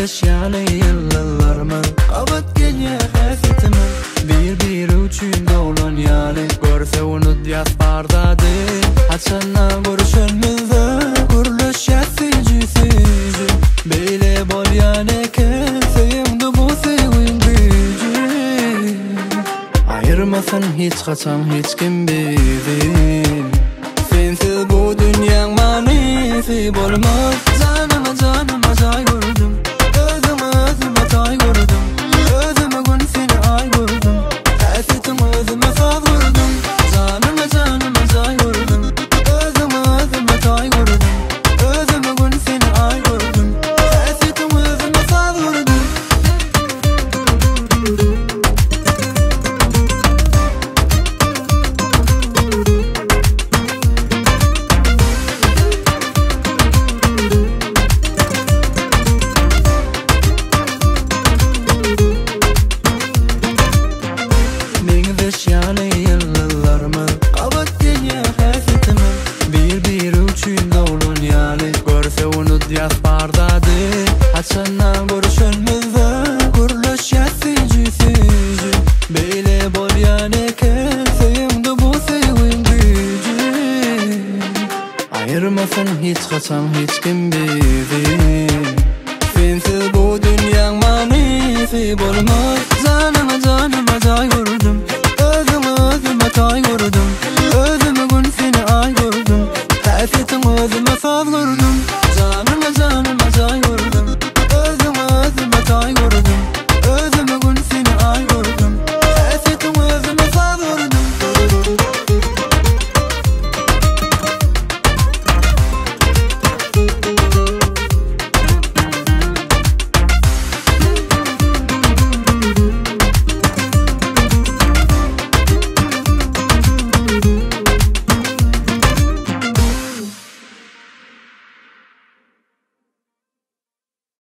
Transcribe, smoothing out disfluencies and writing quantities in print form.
yaşayan yıllarımı Abat gece hasretimi Bir üçün dolan yani Görse onu diyaspardadı Açana görüşünmüzü Kuruluş yatıcı sizi Beyle bol yani Sevimdi bu sevim gücü Ayırmasın hiç kaçan hiç kim bizi Sensiz bu dünyanın manisi bulmaz Canıma canıma say gördüm Özüme tay gördüm Özüme gün seni ay gördüm Hasretim özüme saz gördüm Canıma say gördüm Özüme tay gördüm Özüme gün seni ay gördüm Hasretim özüme saz gördüm Yani yıllarımı Abat gece hasretimi Bir üçün dolan yani Görse onu diyaspardadı Açana görüşünmüzü Kuruluş yatıcı sizi Beyle bol yani Sevimdi bu sevim gücü Ayırmasın hiç kaçan hiç kim bizi